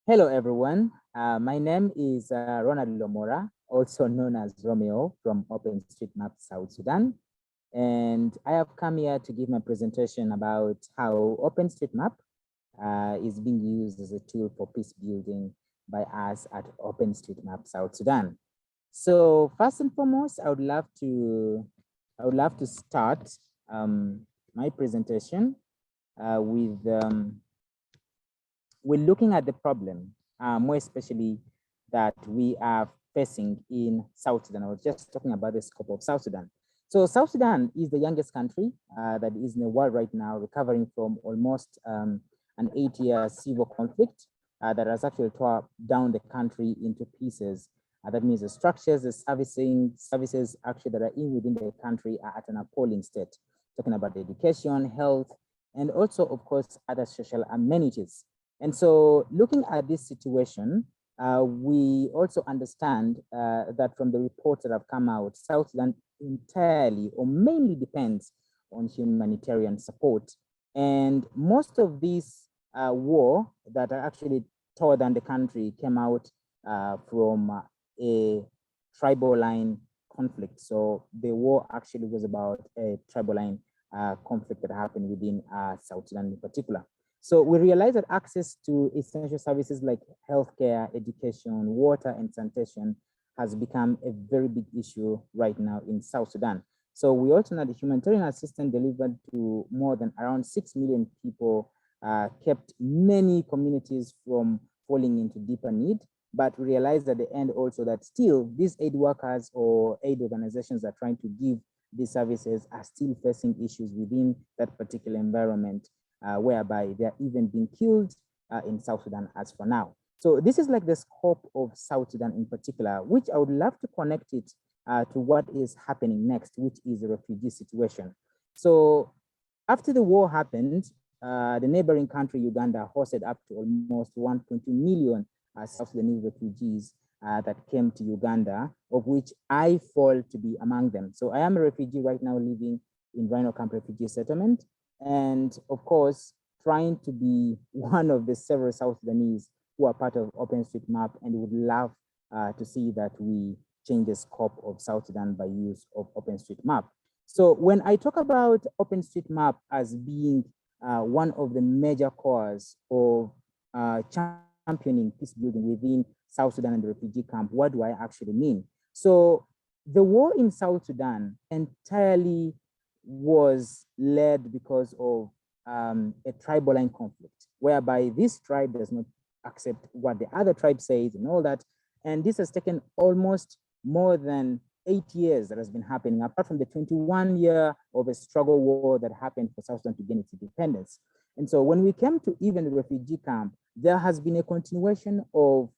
Hello, everyone. My name is Ronald Lomora, also known as Romeo from OpenStreetMap South Sudan. And I have come here to give my presentation about how OpenStreetMap is being used as a tool for peace building by us at OpenStreetMap South Sudan. So first and foremost, I would love to start my presentation with we're looking at the problem, more especially that we are facing in South Sudan. I was just talking about the scope of South Sudan. So South Sudan is the youngest country that is in the world right now, recovering from almost an 8-year civil conflict that has actually tore down the country into pieces. That means the structures, the services actually that are in within the country are at an appalling state. Talking about education, health, and also, of course, other social amenities. And so looking at this situation, we also understand that from the reports that have come out, South Sudan entirely or mainly depends on humanitarian support. And most of these war that are actually tore down the country came out from a tribal line conflict. So the war actually was about a tribal line conflict that happened within South Sudan in particular. So we realize that access to essential services like healthcare, education, water, and sanitation has become a very big issue right now in South Sudan. So we also know the humanitarian assistance delivered to more than around 6 million people kept many communities from falling into deeper need. But we realized at the end also that still these aid workers or aid organizations that are trying to give these services are still facing issues within that particular environment. Whereby they're even being killed in South Sudan as for now. So this is like the scope of South Sudan in particular, which I would love to connect it to what is happening next, which is the refugee situation. So after the war happened, the neighboring country, Uganda, hosted up to almost 1.2 million South Sudanese refugees that came to Uganda, of which I fall to be among them. So I am a refugee right now living in Rhino Camp Refugee Settlement. And of course, trying to be one of the several South Sudanese who are part of OpenStreetMap and would love to see that we change the scope of South Sudan by use of OpenStreetMap. So when I talk about OpenStreetMap as being one of the major cores of championing peace building within South Sudan and the refugee camp, what do I actually mean? So the war in South Sudan entirely was led because of a tribal line conflict, whereby this tribe does not accept what the other tribe says and all that. And this has taken almost more than 8 years that has been happening, apart from the 21 year of a struggle war that happened for South Sudan to gain its independence. And so when we came to even the refugee camp, there has been a continuation of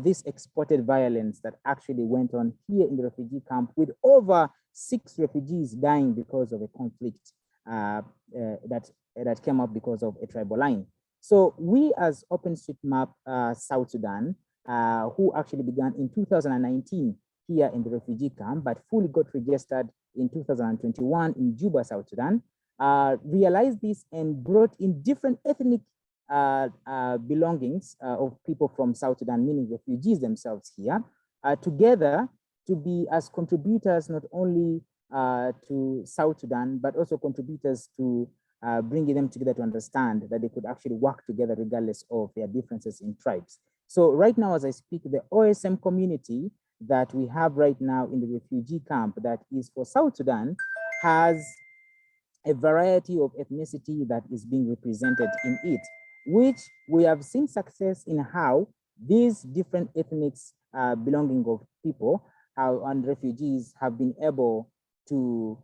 this exported violence that actually went on here in the refugee camp, with over 6 refugees dying because of a conflict that came up because of a tribal line. So we as OpenStreetMap South Sudan, who actually began in 2019 here in the refugee camp, but fully got registered in 2021 in Juba, South Sudan, realized this and brought in different ethnic belongings of people from South Sudan, meaning refugees themselves here, together to be as contributors not only to South Sudan, but also contributors to bringing them together to understand that they could actually work together regardless of their differences in tribes. So right now, as I speak, the OSM community that we have right now in the refugee camp that is for South Sudan has a variety of ethnicity that is being represented in it, which we have seen success in how these different ethnics belonging of people and refugees have been able to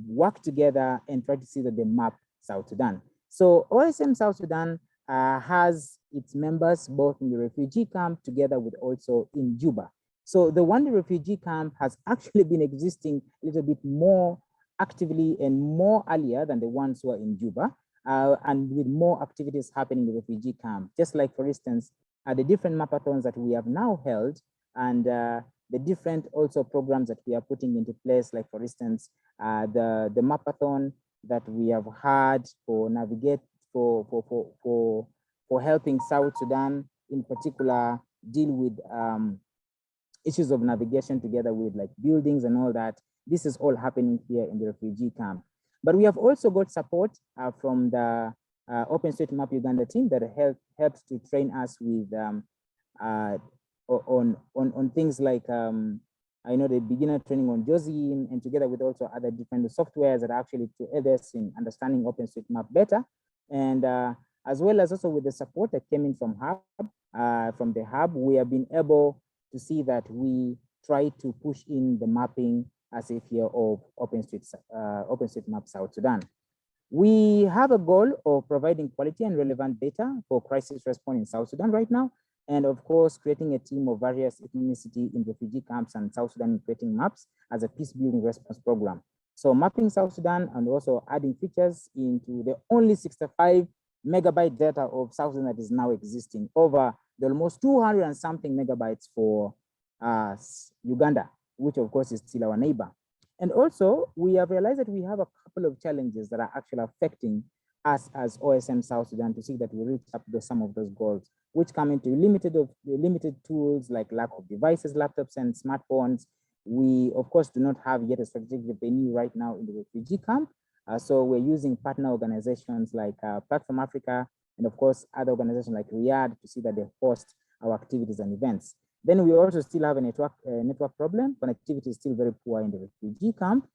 work together and try to see that they map South Sudan. So OSM South Sudan has its members both in the refugee camp together with also in Juba. So the one refugee camp has actually been existing a little bit more actively and more earlier than the ones who are in Juba, and with more activities happening in the refugee camp. Just like, for instance, the different mapathons that we have now held, and the different also programs that we are putting into place, like for instance, the mapathon that we have had for navigate for helping South Sudan in particular deal with issues of navigation together with like buildings and all that. This is all happening here in the refugee camp. But we have also got support from the OpenStreetMap Uganda team that helps to train us with on things like I know the beginner training on JOSIM, and together with also other different softwares that actually to aid us in understanding OpenStreetMap better, and as well as also with the support that came in from the hub, we have been able to see that we try to push in the mapping as a fear of OpenStreetMap South Sudan. We have a goal of providing quality and relevant data for crisis response in South Sudan right now, and of course, creating a team of various ethnicity in refugee camps and South Sudan, creating maps as a peacebuilding response program. So mapping South Sudan and also adding features into the only 65 megabyte data of South Sudan that is now existing over the almost 200 and something megabytes for Uganda, which of course is still our neighbor. And also, we have realized that we have a couple of challenges that are actually affecting us as OSM South Sudan to see that we reach up to some of those goals, which come into limited tools like lack of devices, laptops, and smartphones. We, of course, do not have yet a strategic venue right now in the refugee camp. So we're using partner organizations like Platform Africa, and of course, other organizations like Riyadh to see that they host our activities and events. Then we also still have a network problem. Connectivity is still very poor in the refugee camp.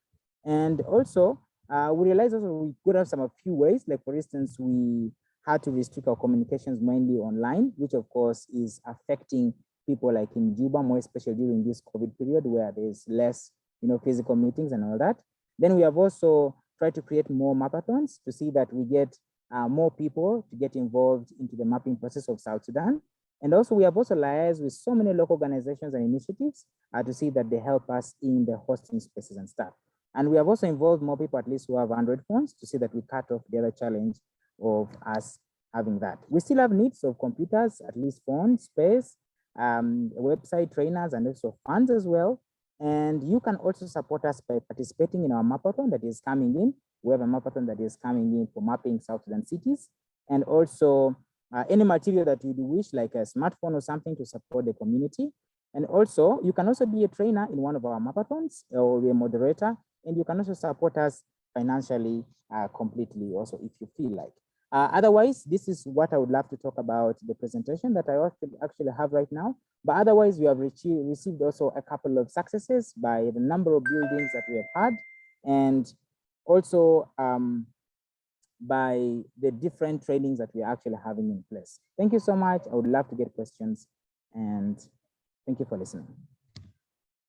And also, we realized also we could have a few ways, like for instance, we had to restrict our communications mainly online, which of course is affecting people like in Juba, more especially during this COVID period where there's less, physical meetings and all that. Then we have also tried to create more mapathons to see that we get more people to get involved into the mapping process of South Sudan. And also we have also liaised with so many local organizations and initiatives to see that they help us in the hosting spaces and stuff. And we have also involved more people, at least who have Android phones, to see that we cut off the other challenge of us having that. We still have needs of computers, at least phone space, website trainers, and also funds as well. And you can also support us by participating in our mapathon that is coming in. We have a mapathon that is coming in for mapping South Sudan cities, and also any material that you wish, like a smartphone or something to support the community. And also, you can also be a trainer in one of our mapathons or be a moderator, and you can also support us financially completely also if you feel like. Otherwise, this is what I would love to talk about the presentation that I actually have right now. But otherwise, we have received also a couple of successes by the number of buildings that we have had, and also by the different trainings that we are actually having in place. Thank you so much. I would love to get questions, and thank you for listening.